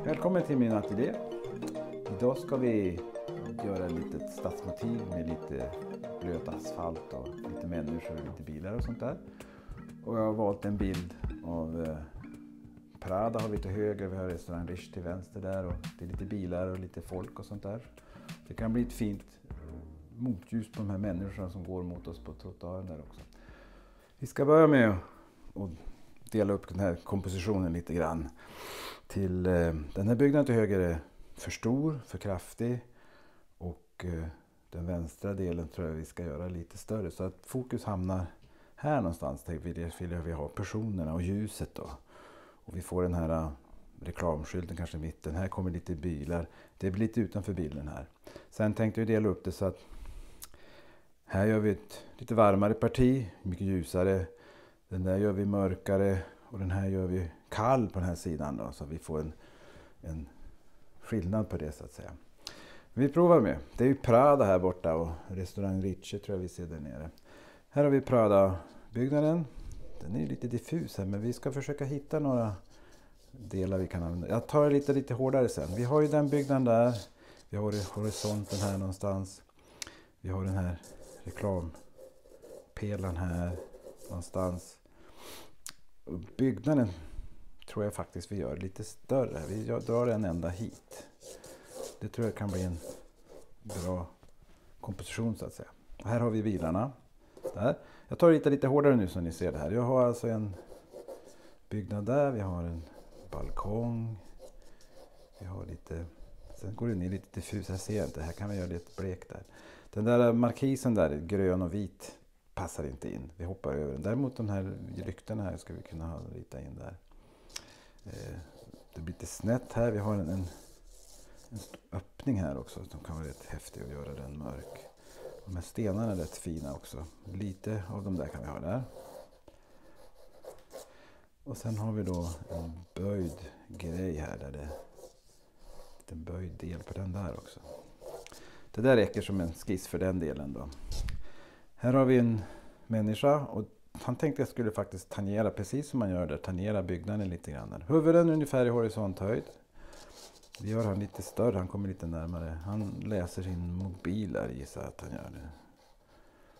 Välkommen till min ateljé. Idag ska vi göra ett litet stadsmotiv med lite blöt asfalt och lite människor och lite bilar och sånt där. Och jag har valt en bild av Prada har vi till höger, vi har restaurang Riche till vänster där och det är lite bilar och lite folk och sånt där. Det kan bli ett fint motljus på de här människorna som går mot oss på trottoaren där också. Vi ska börja med att dela upp den här kompositionen lite grann. Till den här byggnaden till höger är för stor, för kraftig och den vänstra delen tror jag vi ska göra lite större så att fokus hamnar här någonstans. Vill vi ha personerna och ljuset då. Och vi får den här reklamskylten kanske i mitten. Här kommer lite bilar. Det blir lite utanför bilden här. Sen tänkte vi dela upp det så att här gör vi ett lite varmare parti, mycket ljusare. Den där gör vi mörkare och den här gör vi kall på den här sidan då. Så vi får en skillnad på det så att säga. Vi provar med. Det är ju Prada här borta och restaurang Riche tror jag vi ser där nere. Här har vi Prada-byggnaden. Den är lite diffus här men vi ska försöka hitta några delar vi kan använda. Jag tar det lite hårdare sen. Vi har ju den byggnaden där. Vi har horisonten här någonstans. Vi har den här reklampelaren här någonstans. Och byggnaden tror jag faktiskt vi gör lite större. Vi drar en ända hit. Det tror jag kan bli en bra komposition så att säga. Och här har vi bilarna. Där. Jag tar lite hårdare nu så ni ser det här. Jag har alltså en byggnad där. Vi har en balkong. Vi har lite... Sen går det ner lite diffus. Jag ser inte. Här kan vi göra lite blek där. Den där markisen där, grön och vit, passar inte in. Vi hoppar över den. Däremot de här lyktorna här ska vi kunna rita in där. Det blir lite snett här. Vi har en öppning här också som kan vara rätt häftig att göra den mörk. De här stenarna är rätt fina också. Lite av de där kan vi ha där. Och sen har vi då en böjd grej här där det är en böjd del på den där också. Det där räcker som en skiss för den delen då. Här har vi en människa och han tänkte jag skulle faktiskt tangera precis som man gör där. Tangera byggnaden lite grann. Huvuden ungefär i horisonthöjd. Vi gör han lite större, han kommer lite närmare. Han läser sin mobil där gissar att han gör det.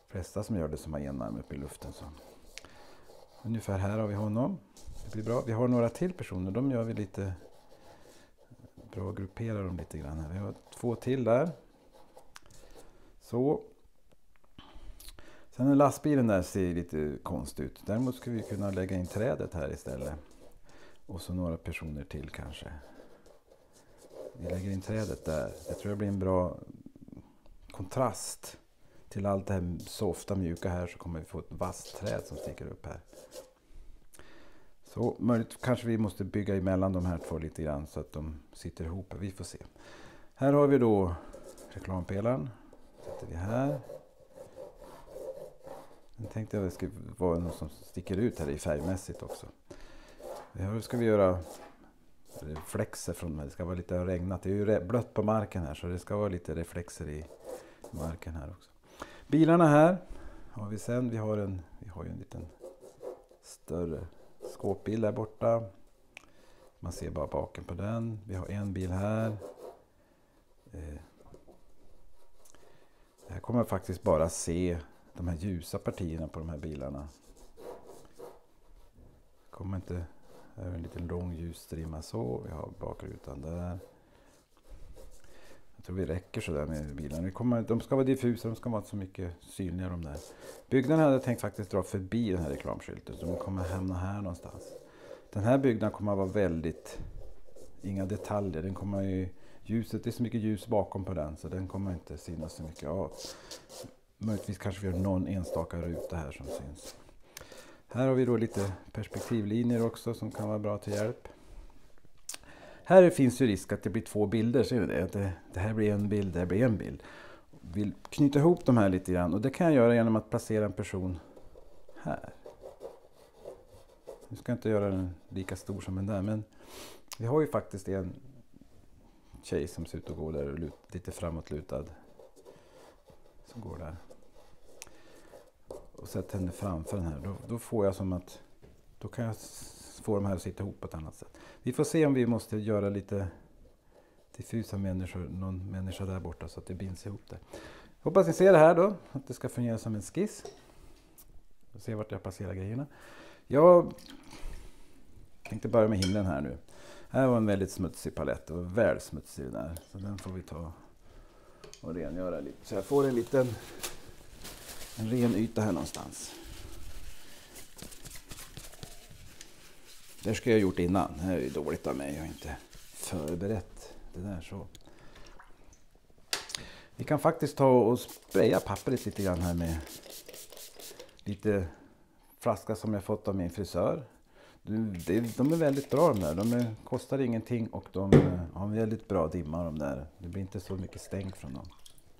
De flesta som gör det som har en arm upp i luften så. Ungefär här har vi honom. Det blir bra. Vi har några till personer, de gör vi lite bra, grupperar dem lite grann här. Vi har 2 till där. Så. Sen är lastbilen där ser lite konstigt ut. Däremot ska vi kunna lägga in trädet här istället. Och så några personer till kanske. Vi lägger in trädet där. Jag tror det blir en bra kontrast till allt det här softa mjuka här så kommer vi få ett vasst träd som sticker upp här. Så möjligt kanske vi måste bygga emellan de här 2 lite grann så att de sitter ihop. Vi får se. Här har vi då reklampelaren. Sätter vi här. Jag tänkte att det skulle vara något som sticker ut här i färgmässigt också. Här ska vi göra reflexer från det. Det ska vara lite regnat. Det är ju blött på marken här så det ska vara lite reflexer i marken här också. Bilarna här har vi sen. Vi har ju en liten större skåpbil där borta. Man ser bara baken på den. Vi har en bil här. Här kommer man faktiskt bara se de här ljusa partierna på de här bilarna. Kommer inte... Här är en liten lång ljusstrimma så. Vi har bakrutan där. Jag tror vi räcker så där med bilarna. De ska vara diffusa, de ska vara så mycket synliga de där. Byggnaden hade jag tänkt faktiskt dra förbi den här reklamskylten. Så de kommer hamna här någonstans. Den här byggnaden kommer att vara väldigt... Inga detaljer. Den kommer ju... Ljuset, det är så mycket ljus bakom på den så den kommer inte synas så mycket av. Möjligtvis kanske vi har någon enstaka ruta här som syns. Här har vi då lite perspektivlinjer också som kan vara bra till hjälp. Här finns ju risk att det blir 2 bilder, ser ni det? Det här blir en bild, det här blir en bild. Vill knyta ihop de här lite grann och det kan jag göra genom att placera en person här. Nu ska jag inte göra den lika stor som den där men vi har ju faktiskt en tjej som ser ut att gå där och lite framåtlutad. Som går där. Och sätter henne framför den här. Då får jag som att då kan jag få de här att sitta ihop på ett annat sätt. Vi får se om vi måste göra lite diffusa människor, någon människa där borta så att det binds ihop där. Hoppas ni ser det här då, att det ska fungera som en skiss. Vi se vart jag placerar grejerna. Jag tänkte börja med himlen här nu. Här var en väldigt smutsig palett och väl smutsig där. Så den får vi ta och rengöra lite. Så jag får en ren yta här någonstans. Det ska jag ha gjort innan. Det här är ju dåligt av mig. Jag har inte förberett det där så. Vi kan faktiskt ta och spraya pappret lite grann här med lite flaska som jag fått av min frisör. De är väldigt bra de där. De kostar ingenting och de har en väldigt bra dimma de där. Det blir inte så mycket stänk från dem.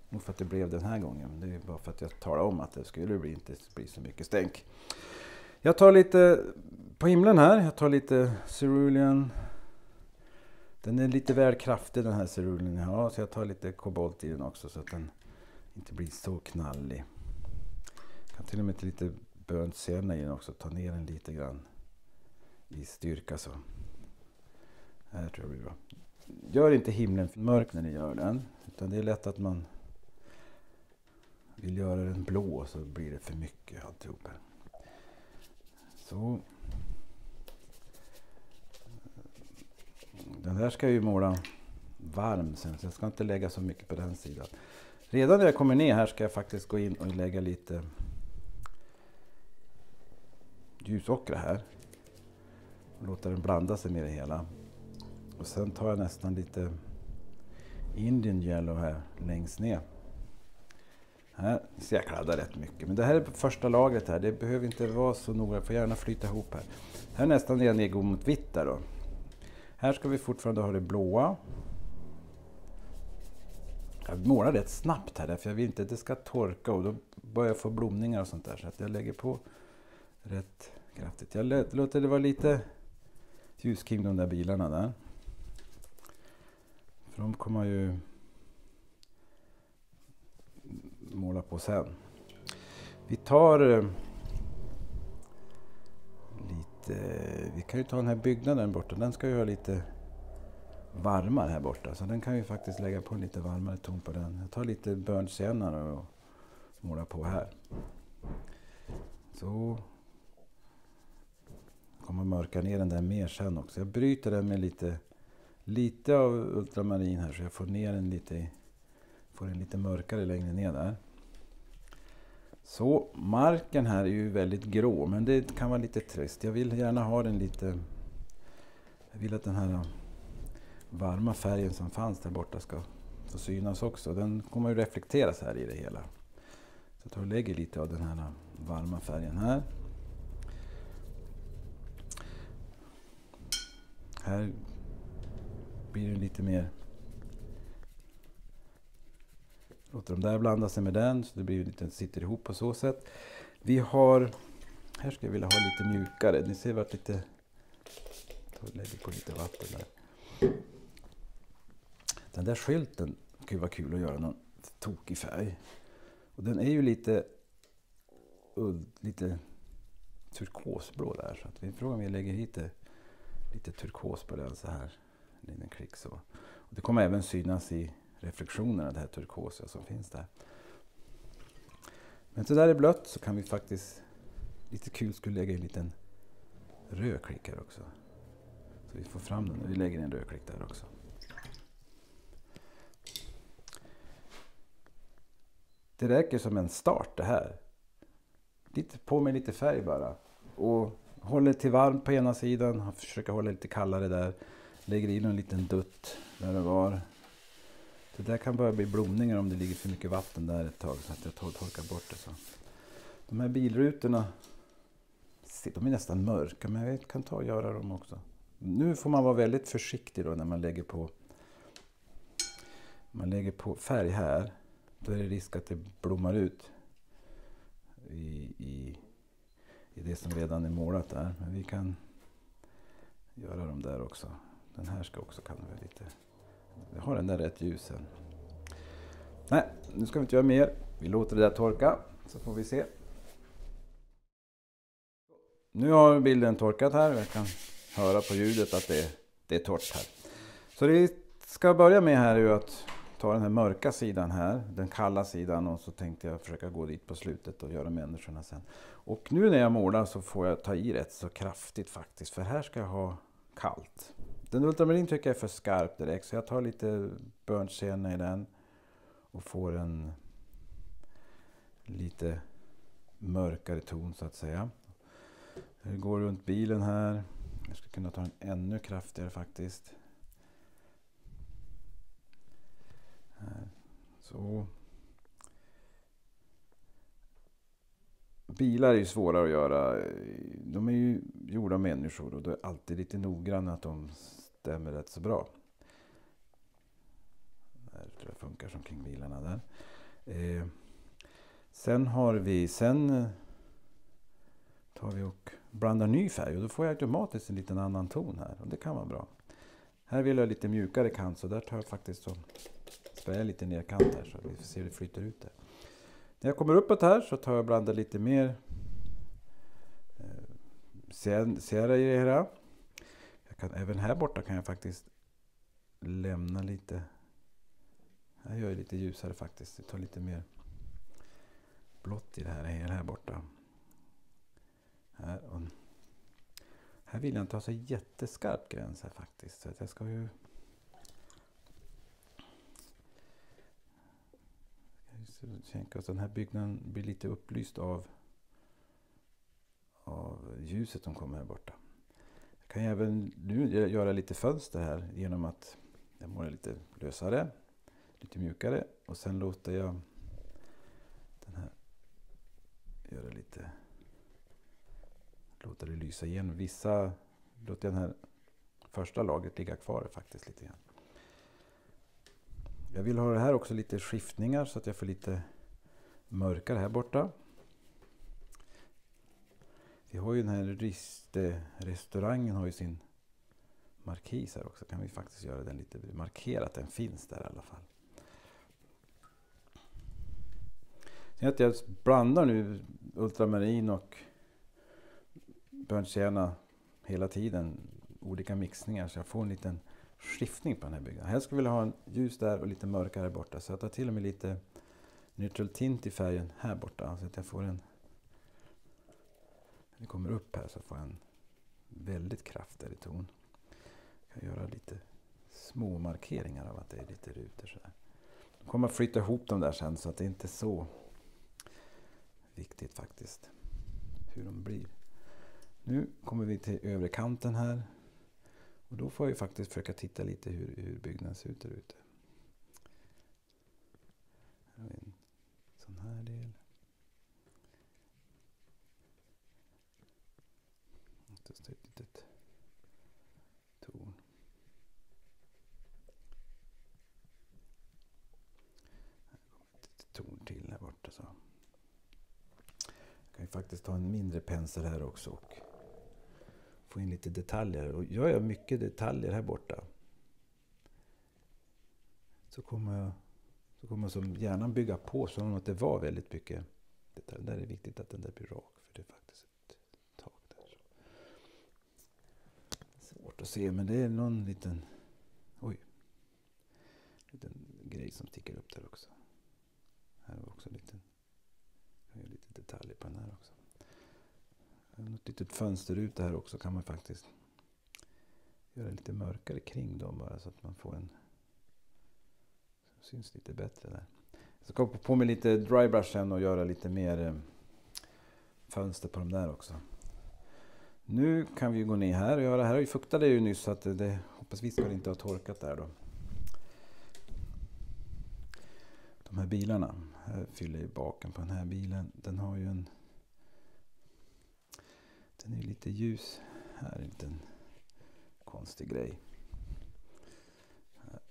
Nog för att det blev den här gången. Det är bara för att jag talade om att det skulle inte bli så mycket stänk. Jag tar lite på himlen här. Jag tar lite cerulean. Den är lite väl kraftig den här cerulean. Ja, så jag tar lite kobolt i den också så att den inte blir så knallig. Jag kan till och med lite bönt sienna i den också. Ta ner den lite grann i styrka så. Här tror jag blir bra. Gör inte himlen för mörk när ni gör den. Utan det är lätt att man vill göra den blå så blir det för mycket alltihop här. Så. Den här ska jag ju måla varm sen så jag ska inte lägga så mycket på den sidan. Redan när jag kommer ner här ska jag faktiskt gå in och lägga lite ljusockra här. Och låta den blanda sig med det hela. Och sen tar jag nästan lite Indian yellow här längst ner. Här ser jag kladdar rätt mycket. Men det här är första lagret här. Det behöver inte vara så noga. Jag får gärna flyta ihop här. Här är nästan redan ner mot vitt där då. Här ska vi fortfarande ha det blåa. Jag målar rätt snabbt här för jag vill inte att det ska torka och då börjar jag få blomningar och sånt där. Så att jag lägger på rätt kraftigt. Jag låter det vara lite ljus kring de där bilarna där. För de kommer ju måla på sen. Vi tar vi kan ju ta den här byggnaden borta. Den ska ju ha lite varmare här borta. Så den kan vi faktiskt lägga på lite varmare ton på den. Jag tar lite burnt sienna och målar på här. Så. Kommer mörka ner den där mer sen också. Jag bryter den med lite av ultramarin här så jag får ner den lite mörkare längre ner där. Så marken här är ju väldigt grå men det kan vara lite trist. Jag vill gärna ha den lite. Jag vill att den här varma färgen som fanns där borta ska få synas också. Den kommer ju reflekteras här i det hela. Så jag tar och lägger lite av den här varma färgen här. Här blir det lite mer. Låter de där blanda sig med den så det blir lite sitter ihop på så sätt. Vi har här ska jag vilja ha lite mjukare. Ni ser vart lite lägger på lite vatten där. Den där skylten kan vara kul att göra någon tokig färg. Och den är ju lite turkosblå där så att vi frågar om vi lägger hit lite turkos på den så här. En liten klick så. Och det kommer även synas i reflektionerna det här turkosa som finns där. Men så där är blött så kan vi faktiskt lite kul skulle lägga en liten röd klick här också. Så vi får fram den och vi lägger en röd klick där också. Det räcker som en start det här. Lite på med lite färg bara. Och håller till varmt på ena sidan. Försöker hålla lite kallare där. Lägger in en liten dutt där det var. Det där kan börja bli blomningar om det ligger för mycket vatten där ett tag. Så att jag torkar bort det. Så. De här bilrutorna. De är nästan mörka men jag kan ta och göra dem också. Nu får man vara väldigt försiktig då när man lägger på färg här. Då är det risk att det blommar ut i det som redan är målat där. Men vi kan göra dem där också. Den här ska också kan vara lite. Jag har den där rätt ljusen. Nej, nu ska vi inte göra mer. Vi låter det där torka så får vi se. Nu har bilden torkat här. Jag kan höra på ljudet att det är torrt här. Så det vi ska börja med här är ju att ta den här mörka sidan här, den kalla sidan, och så tänkte jag försöka gå dit på slutet och göra människorna sen. Och nu när jag målar så får jag ta i rätt så kraftigt faktiskt, för här ska jag ha kallt. Den ultramarin tycker jag är för skarp direkt, så jag tar lite burnt sienna i den och får en lite mörkare ton så att säga. Jag går runt bilen här. Jag ska kunna ta en ännu kraftigare faktiskt. Här. Så. Bilar är ju svårare att göra. De är ju gjorda av människor och det är alltid lite noggranna att de stämmer rätt så bra. Det här tror jag funkar som kring bilarna där. Sen tar vi och blandar ny färg och då får jag automatiskt en liten annan ton här och det kan vara bra. Här vill jag lite mjukare kant, så där tar jag faktiskt och spär lite ner kant här så vi får se hur det flyter ut det. När jag kommer uppåt här så tar jag och blandar lite mer Sierra i det här. Även här borta kan jag faktiskt lämna lite. Här gör jag lite ljusare faktiskt. Jag tar lite mer blått i det här borta. Här vill jag inte ha så jätteskarp gräns här faktiskt. Så att jag ska ju tänka att den här byggnaden blir lite upplyst av ljuset som kommer här borta. Jag kan även nu göra lite fönster här genom att jag målar lite lösare, lite mjukare och sen låter jag den här låter det lysa igenom. Vissa låter den här första laget ligga kvar faktiskt lite grann. Jag vill ha det här också lite skiftningar så att jag får lite mörkare här borta. Vi har ju den här restaurangen har ju sin markis här också. Kan vi faktiskt göra den lite, markera att den finns där i alla fall. Sen att jag blandar nu ultramarin och burnt sienna hela tiden, olika mixningar, så jag får en liten skiftning på den här byggnaden. Här skulle jag vilja ha en ljus där och lite mörkare här borta, så jag tar till och med lite neutral tint i färgen här borta, så att jag får när det kommer upp här så får jag en väldigt kraftig ton. Jag kan göra lite små markeringar av att det är lite rutor så där. Jag kommer att flytta ihop dem där sen, så att det inte är så viktigt faktiskt hur de blir. Nu kommer vi till övre kanten här. Och då får jag faktiskt försöka titta lite hur byggnaden ser ut där ute. Här har vi en sån här del. Och så ett litet torn. Här kommer ett litet torn till här borta så. Jag kan ju faktiskt ta en mindre pensel här också och få in lite detaljer. Och gör jag mycket detaljer här borta så kommer jag som gärna bygga på som att det var väldigt mycket detaljer. Där är det viktigt att den där blir rak, för det är faktiskt ett tak där. Svårt att se, men det är någon liten grej som sticker upp där också. Här är också lite detaljer på den här också. Något litet fönster ut här också kan man faktiskt göra lite mörkare kring dem bara, så att man får en syns lite bättre där. Jag ska på med lite drybrush sen och göra lite mer fönster på dem där också. Nu kan vi gå ner här och göra, här har ju fuktade ju nyss så att det hoppas vi ska inte ha torkat där då. De här bilarna, här fyller jag baken på den här bilen. Den har ju den är lite ljus. Här är en liten konstig grej.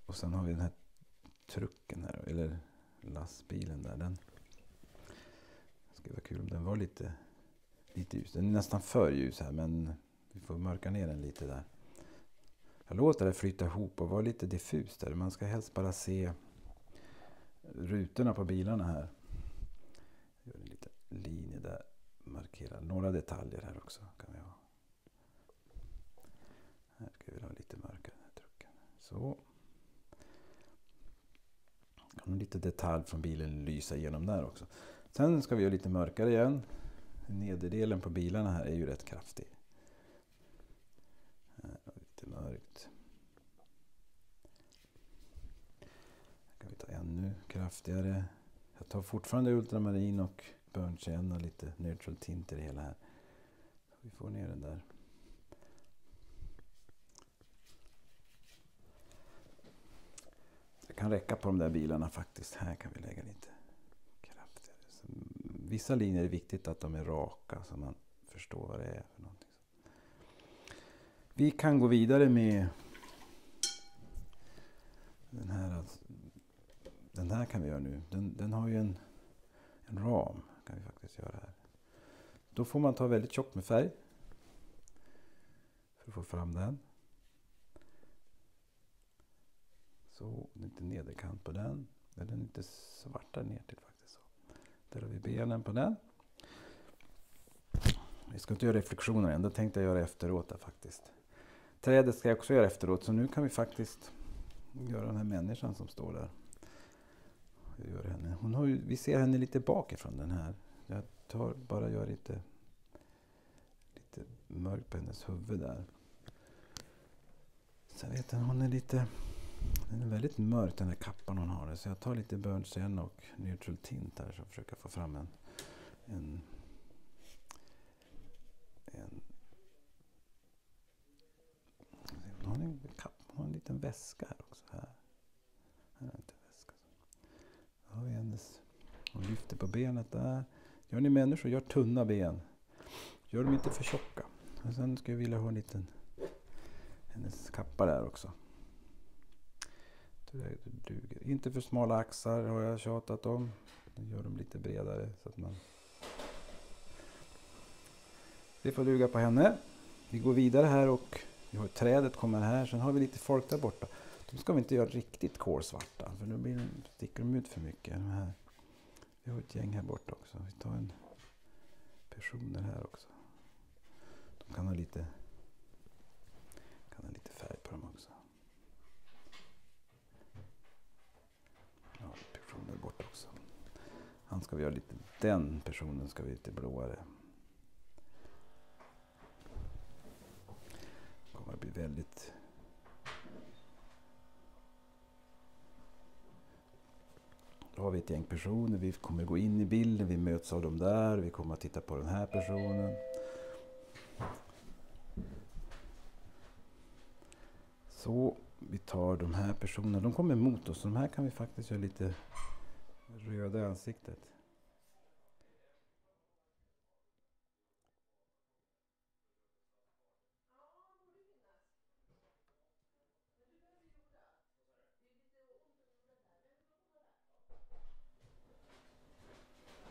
Och sen har vi den här trucken här, eller lastbilen där. Den skulle vara kul om den var lite ljus. Den är nästan för ljus här, men vi får mörka ner den lite där. Jag låter det flyta ihop och vara lite diffus där. Man ska helst bara se rutorna på bilarna här. Gör en liten linje där. Markera några detaljer här också kan vi ha. skulle vilja ha lite mörkare den här trucken. Så. Kan lite detalj från bilen lysa igenom där också. Sen ska vi göra lite mörkare igen. Nederdelen på bilarna här är ju rätt kraftig. Lite mörkt. Kan vi ta ännu kraftigare. Jag tar fortfarande ultramarin och burnt sienna och lite neutral tint i det hela här. Så vi får ner den där. Det kan räcka på de där bilarna faktiskt. Här kan vi lägga lite kraftigare. Så vissa linjer är viktigt att de är raka så man förstår vad det är för någonting. Vi kan gå vidare med den här. Den här kan vi göra nu. Den har ju en ram kan vi faktiskt göra här. Då får man ta väldigt tjockt med färg. För att få fram den. Så, lite nederkant på den. Den är lite svartare ner till faktiskt. Så. Där har vi benen på den. Vi ska inte göra reflektioner än. Det tänkte jag göra efteråt där faktiskt. Trädet ska jag också göra efteråt. Så nu kan vi faktiskt göra den här människan som står där. Gör henne. Vi ser henne lite bakifrån den här. Jag gör lite mörkt på hennes huvud där. Så jag vet att den är väldigt mörk den här kappan hon har. Så jag tar lite burnt sienna och neutral tint här så jag försöker få fram hon har en liten väska här också. Här är inte väska. Har vi hon lyfter på benet där. Gör ni människor, gör tunna ben. Gör dem inte för tjocka. Och sen ska jag vilja ha en liten hennes kappa där också. Det duger. Inte för smala axlar har jag tjatat om. Gör dem lite bredare så att man. Det får duga på henne. Vi går vidare här och vi har trädet kommer här. Sen har vi lite folk där borta. De ska vi inte göra riktigt kolsvarta. För nu sticker de ut för mycket. De här. Vi har ett gäng här borta också. Vi tar en person här också. De kan ha lite färg på dem också. Ja, personen är borta också. Han ska vi göra lite. Den personen ska vi lite blåare. Det kommer att bli väldigt. Då har vi ett gäng personer. Vi kommer gå in i bilden. Vi möts av dem där. Vi kommer att titta på den här personen. Så vi tar de här personerna. De kommer emot oss. De här kan vi faktiskt göra lite röda i ansiktet.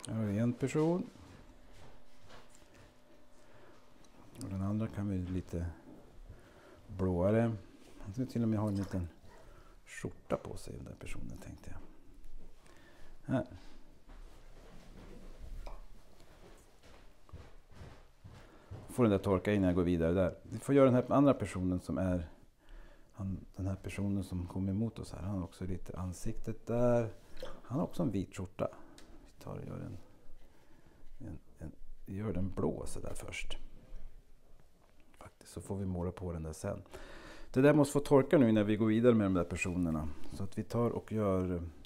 Här har vi en person. Och den andra kan vi lite blåare. Han ska till och med ha en liten skjorta på sig den där personen tänkte jag. Här. Får den där torka innan jag går vidare där. Vi får göra den här andra personen som är den här personen som kommer emot oss här. Han har också lite ansiktet där. Han har också en vit skjorta. Vi tar och gör den blå så där först. Faktiskt så får vi måla på den där sen. Det där måste få torka nu när vi går vidare med de där personerna. Så att vi tar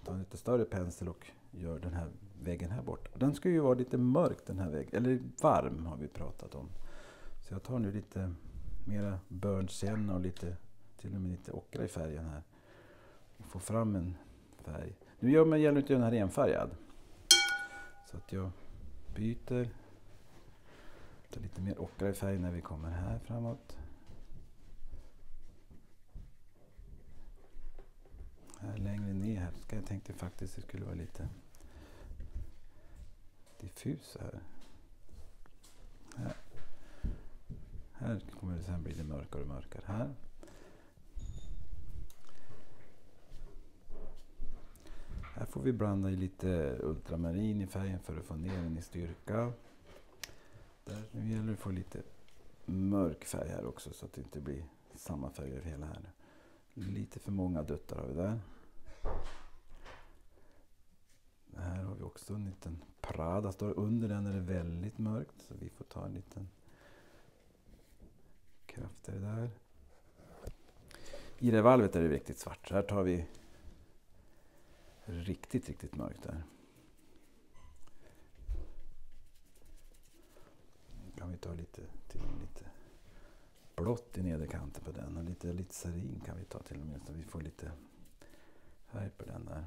en lite större pensel och gör den här väggen här borta. Den ska ju vara lite mörk den här väggen. Eller varm har vi pratat om. Så jag tar nu lite mera burnt sienna och till och med lite ockra i färgen här. Och får fram en färg. Nu gäller inte den här enfärgad. Så att jag byter. Tar lite mer ockra i färg när vi kommer här framåt. Här längre ner här jag tänkte faktiskt det skulle vara lite diffus här. Här kommer det sen bli det mörkare och mörkare här. Här får vi blanda i lite ultramarin i färgen för att få ner den i styrka. Nu gäller det att få lite mörk färg här också så att det inte blir samma färg över hela här. Lite för många duttar har vi där. Här har vi också en liten Prada. Står under den är det väldigt mörkt. Så vi får ta en liten krafter där. I det valvet är det riktigt svart. Så här tar vi riktigt mörkt där. Nu kan vi ta lite blått i nederkanten på den. Och lite sarin kan vi ta till och med. Så vi får lite färg på den där.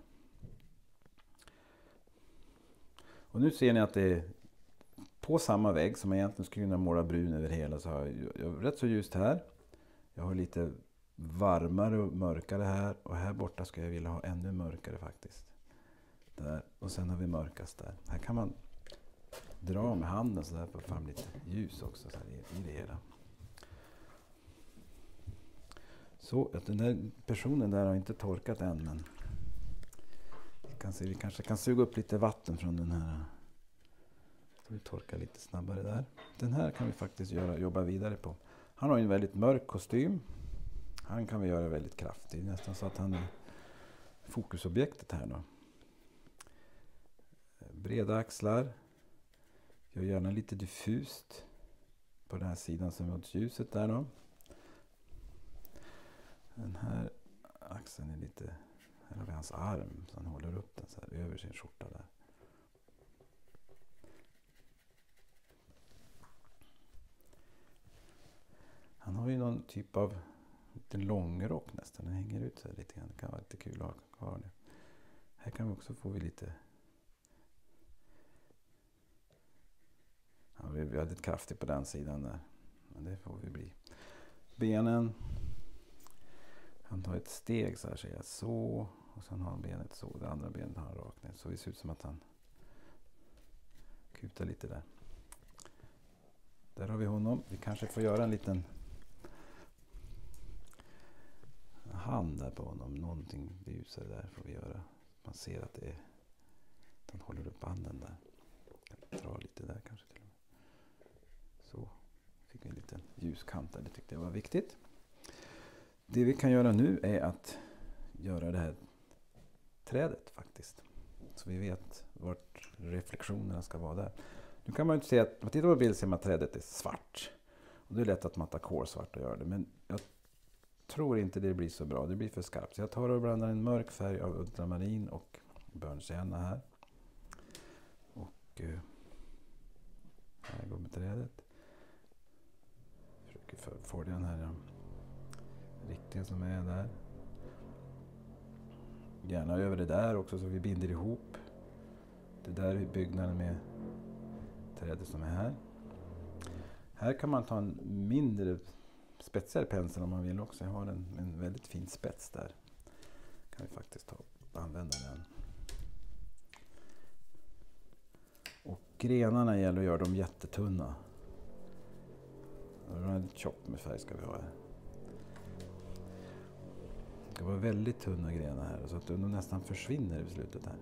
Och nu ser ni att det är på samma vägg som jag egentligen skulle kunna måla brun över hela, så har jag rätt så ljust här. Jag har lite varmare och mörkare här, och här borta ska jag vilja ha ännu mörkare faktiskt. Där. Och sen har vi mörkast där. Här kan man dra med handen så där för att få fram lite ljus också så här i det hela. Så att den där personen där har inte torkat än, men vi kanske kan suga upp lite vatten från den här. Så vi torkar lite snabbare där. Den här kan vi faktiskt jobba vidare på. Han har ju en väldigt mörk kostym. Han kan vi göra väldigt kraftig. Nästan så att han är fokusobjektet här då. Breda axlar. Gör gärna lite diffust på den här sidan som mot ljuset där då. Den här axeln är lite... Här har vi hans arm, så han håller upp den så här över sin skjorta där. Han har ju någon typ av liten långrock nästan. Den hänger ut så här lite grann. Det kan vara lite kul att ha kvar det. Här kan vi också få lite... Ja, vi är väldigt kraftigt på den sidan där. Men det får vi bli. Benen. Han tar ett steg så här, säger jag, så. Och sen har han benet så. Det andra benet har han rakt ner. Så det ser ut som att han kutar lite där. Där har vi honom. Vi kanske får göra en liten hand där på honom. Någonting ljusare där får vi göra. Man ser att det är... Att han håller upp handen där. Jag drar lite där kanske till och med. Så. Fick vi en liten ljuskant där. Det tyckte jag var viktigt. Det vi kan göra nu är att göra det här trädet faktiskt. Så vi vet vart reflektionerna ska vara där. Nu kan man ju inte se att, om man tittar på bild ser man att trädet är svart. Och det är lätt att matta kolsvart och göra det. Men jag tror inte det blir så bra. Det blir för skarpt. Så jag tar och blandar en mörk färg av ultramarin och börnsienna här. Och här går med trädet. Försöker få den här riktiga som är där. Gärna över det där också så vi binder ihop. Det där är byggnaden med trädet som är här. Här kan man ta en mindre spetsigare pensel om man vill också. Jag har en väldigt fin spets där. Kan vi faktiskt ta och använda den. Och grenarna gäller att göra dem jättetunna. En tjock med färg ska vi ha här. Det ska vara väldigt tunna grenar här så att de nästan försvinner i slutet här.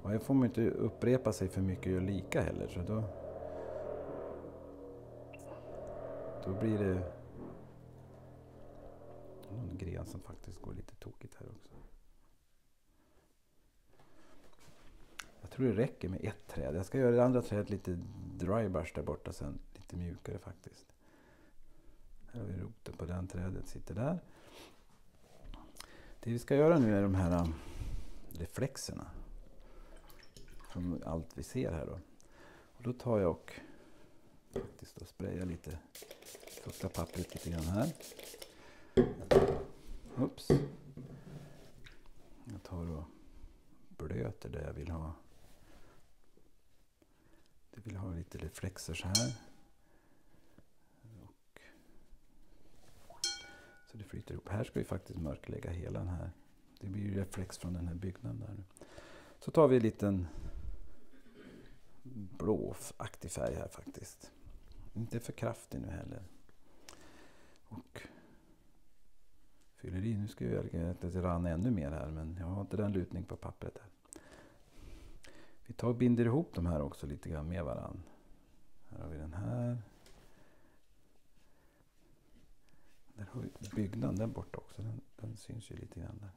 Och här får man inte upprepa sig för mycket och göra lika heller. Så då blir det någon gren som faktiskt går lite tokigt här också. Jag tror det räcker med ett träd. Jag ska göra det andra trädet lite dry brush där borta sen. Lite mjukare faktiskt. Här har vi roten på den trädet. Sitter där. Det vi ska göra nu är de här reflexerna. Från allt vi ser här då. Och då tar jag och faktiskt och sprayar lite. Fuktar pappret lite grann här. Oops. Jag tar och blöter det jag vill ha. Jag vill ha lite reflexer så här. Och så det flyter ihop. Här ska vi faktiskt mörklägga hela den här. Det blir ju reflex från den här byggnaden där. Så tar vi en liten blåaktig färg här faktiskt. Inte för kraftig nu heller. Och fyller i. Nu ska jag göra att det rann ännu mer här. Men jag har inte den lutning på pappret här. Vi tar och binder ihop de här också lite grann med varann. Här har vi den här. Där har vi byggnaden där borta också. Den syns ju lite grann där.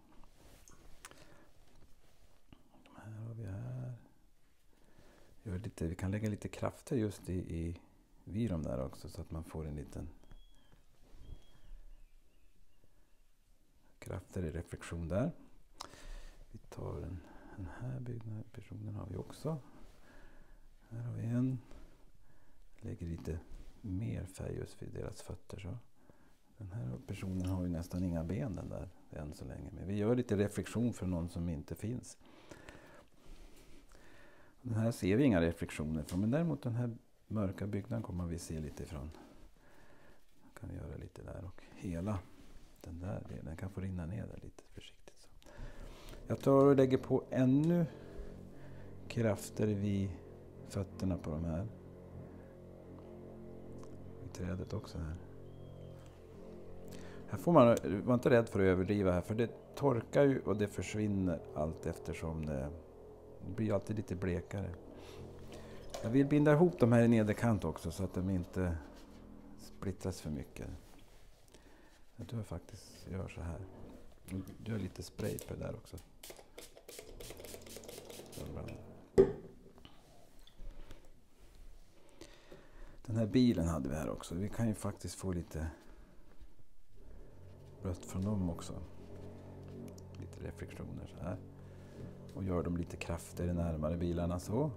De här har vi här. Vi kan lägga lite krafter just vid dem där också så att man får en liten krafter i reflektion där. Vi tar den här byggnaden, personen har vi också. Här har vi en. Lägger lite mer färg just vid deras fötter så. Den här personen har ju nästan inga ben den där än så länge. Men vi gör lite reflektion för någon som inte finns. Den här ser vi inga reflektioner från. Men däremot den här mörka byggnaden kommer vi se lite ifrån. Kan vi göra lite där och hela den där delen kan få rinna ner där lite försiktigt. Så. Jag tar och lägger på ännu krafter vid fötterna på de här. I trädet också här. Här får man vara inte rädd för att överdriva här. För det torkar ju och det försvinner allt eftersom det blir alltid lite blekare. Jag vill binda ihop de här i nederkant också så att de inte splittras för mycket. Jag tror jag faktiskt gör så här. Gör lite spray på det där också. Den här bilen hade vi här också. Vi kan ju faktiskt få lite rött från dem också. Lite reflektioner så här. Och gör dem lite kraftigare närmare bilarna så.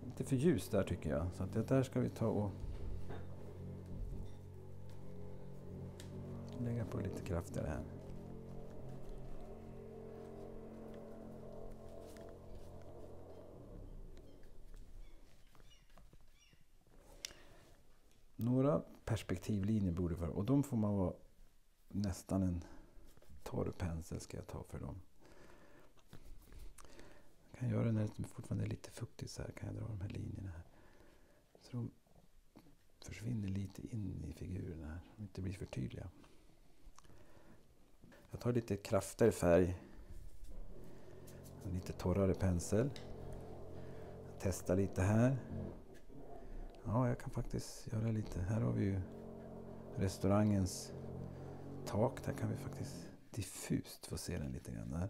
Lite för ljus där tycker jag. Så att det där ska vi ta och lägga på lite kraftigare här. Några perspektivlinjer borde vara, och de får man vara nästan en torr pensel ska jag ta för dem. Jag kan göra när det fortfarande är lite fuktigt så här kan jag dra de här linjerna här. Så de försvinner lite in i figurerna här, och inte blir för tydliga. Jag tar lite kraftigare färg, en lite torrare pensel. Jag testar lite här. Ja, jag kan faktiskt göra lite. Här har vi ju restaurangens tak. Där kan vi faktiskt diffust få se den lite grann där.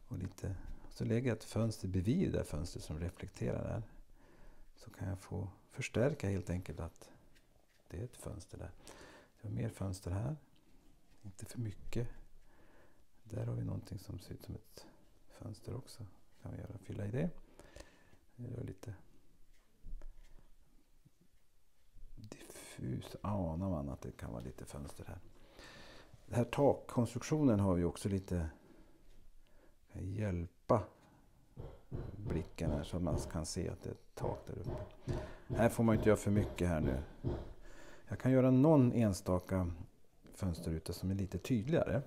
Och lite, så lägger jag ett fönster bredvid det där fönstret som reflekterar där. Så kan jag få förstärka helt enkelt att det är ett fönster där. Det har mer fönster här. Inte för mycket. Där har vi någonting som ser ut som ett fönster också. Kan vi göra, fylla i det. Jag gör lite diffus, anar man att det kan vara lite fönster här. Den här takkonstruktionen har vi också lite, kan hjälpa blicken här så att man kan se att det är ett tak där uppe. Här får man inte göra för mycket här nu. Jag kan göra någon enstaka fönsterruta som är lite tydligare.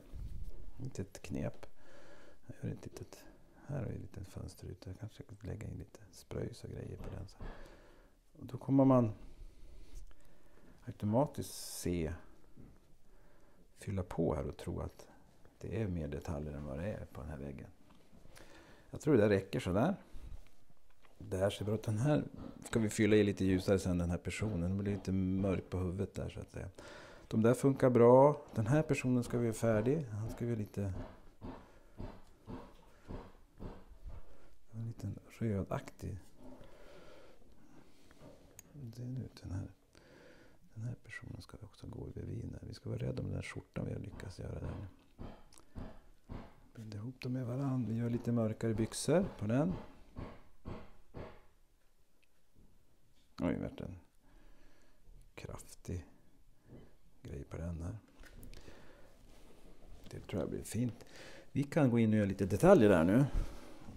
Inte ett knep. Jag gör ett litet, här har vi en liten fönsterruta. Jag kanske kan lägga in lite spröjs och grejer på den. Och då kommer man automatiskt fylla på här och tro att det är mer detaljer än vad det är på den här väggen. Jag tror det där räcker så där. Det här ser bra ut. Den här ska vi fylla i lite ljusare sen, den här personen. Den blir lite mörk på huvudet där så att säga. De där funkar bra. Den här personen ska vi vara färdig. Han ska vi lite en liten rödaktig. Det är nu den här personen ska vi också gå bredvid där. Vi ska vara rädda om den här skjortan vi har lyckats göra där. Binder ihop dem med varandra. Vi gör lite mörkare byxor på den. Oj, det vart en kraftig grej på den här. Det tror jag blir fint. Vi kan gå in och göra lite detaljer där nu.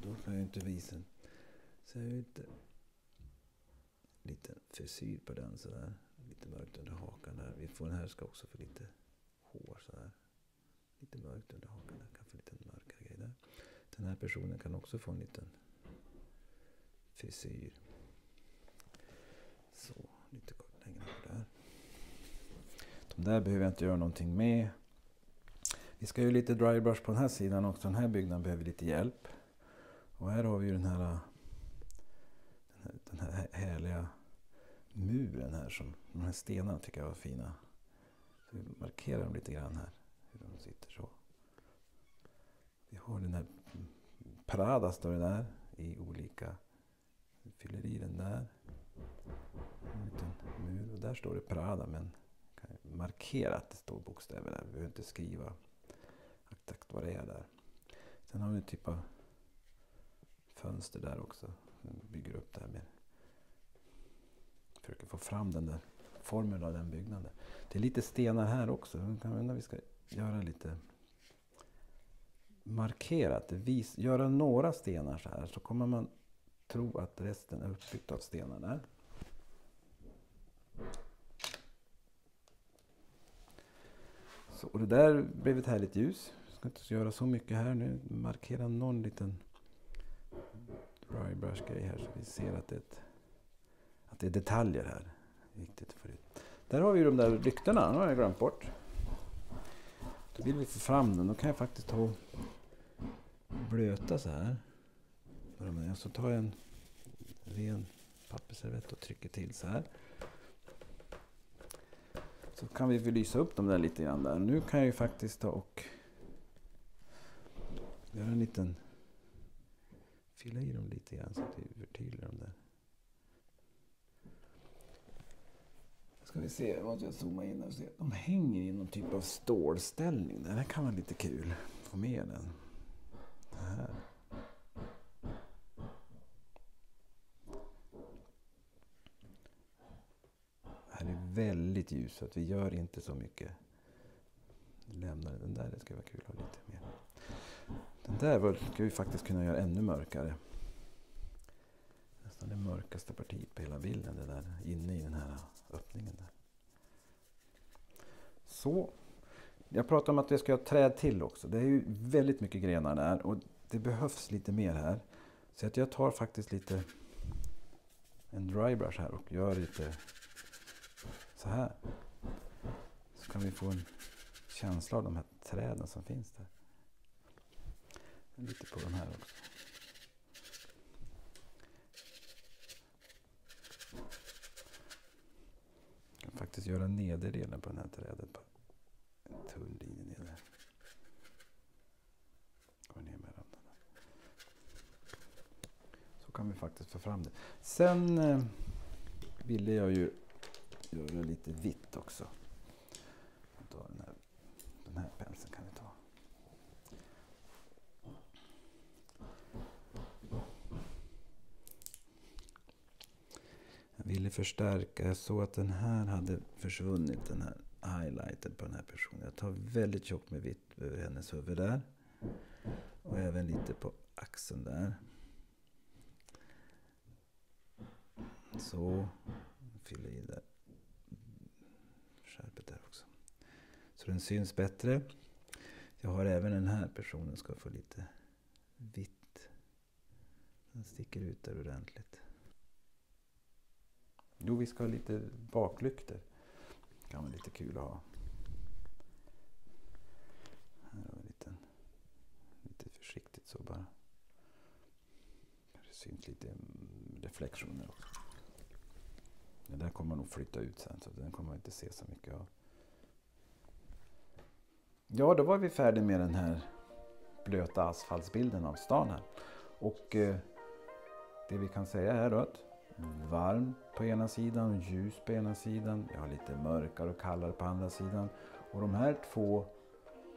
Då kan jag inte visa. Så jag har lite frisyr på den sådär. Lite mörkt under hakan där. Vi får den här ska också få lite hår sådär. Lite mörkt under hakan där. Kan få lite mörkare grej där. Den här personen kan också få en liten frisyr. Så, lite kort längre där. De där behöver jag inte göra någonting med. Vi ska ju lite drybrush på den här sidan också. Den här byggnaden behöver lite hjälp. Och här har vi ju den här härliga muren här. De här stenarna tycker jag var fina. Så vi markerar dem lite grann här. Hur de sitter så. Vi har den här Prada står det där. I olika. Vi fyller i den där. En liten mur. Och där står det Prada. Men kan markera att det står bokstäver där. Vi behöver inte skriva exakt vad det är där. Sen har vi en typ av fönster där också. Bygger upp det här med. Försöker få fram den där formen av den byggnaden. Det är lite stenar här också. Vi ska göra lite markerat. Göra några stenar så här. Så kommer man tro att resten är uppbyggt av stenar där. Så, och det där blev ett härligt ljus. Jag ska inte göra så mycket här nu. Markera någon liten dry brush grej här. Så vi ser att det är detaljer här. Viktigt för det. Där har vi de där lyktorna. Nu har jag glömt bort. Då vill vi få fram den. Då kan jag faktiskt ta blöta så här. Så tar jag en ren pappersservett och trycker till så här. Så kan vi lysa upp dem där lite grann där. Nu kan jag ju faktiskt ta och göra en liten, fylla i dem lite grann så att vi förtydligar dem där. Ska vi se, vad jag zoomar in och se. De hänger i någon typ av stålställning. Det här kan vara lite kul. Få med den. Det här. Här är väldigt ljus så att vi gör inte så mycket. Lämnar den där, det ska vara kul att ha lite mer. Den där ska vi faktiskt kunna göra ännu mörkare. Nästan det mörkaste partiet på hela bilden, det där inne i den här öppningen där. Så. Jag pratar om att vi ska ha träd till också. Det är ju väldigt mycket grenar där och det behövs lite mer här. Så att jag tar faktiskt lite en dry brush här och gör lite så här. Så kan vi få en känsla av de här träden som finns där. Lite på de här också. Jag kan faktiskt göra nederdelen på den här trädet på en tunn linje ner där. Går ner med randarna. Så kan vi faktiskt få fram det. Sen ville jag ju göra lite vitt också. Den här penseln kan vi ta. Jag ville förstärka så att den här hade försvunnit, den här highlighten på den här personen. Jag tar väldigt tjockt med vitt över hennes huvud där. Och även lite på axeln där. Så. Fyller i där. Skärpet där också. Så den syns bättre. Jag har även den här personen ska få lite vitt. Den sticker ut där ordentligt. Jo, vi ska ha lite baklyktor. Det kan vara lite kul att ha. Här har vi lite försiktigt så bara. Det syns lite reflektioner också. Det där kommer nog flytta ut sen så den kommer man inte se så mycket av. Ja, då var vi färdiga med den här blöta asfaltsbilden av stan här. Och det vi kan säga är då att varmt på ena sidan och ljus på ena sidan. Jag har lite mörkare och kallare på andra sidan. Och de här två,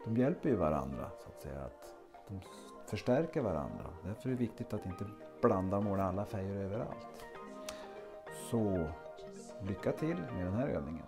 de hjälper ju varandra så att säga. Att de förstärker varandra. Därför är det viktigt att inte blanda och måla alla färger överallt. Så lycka till med den här övningen.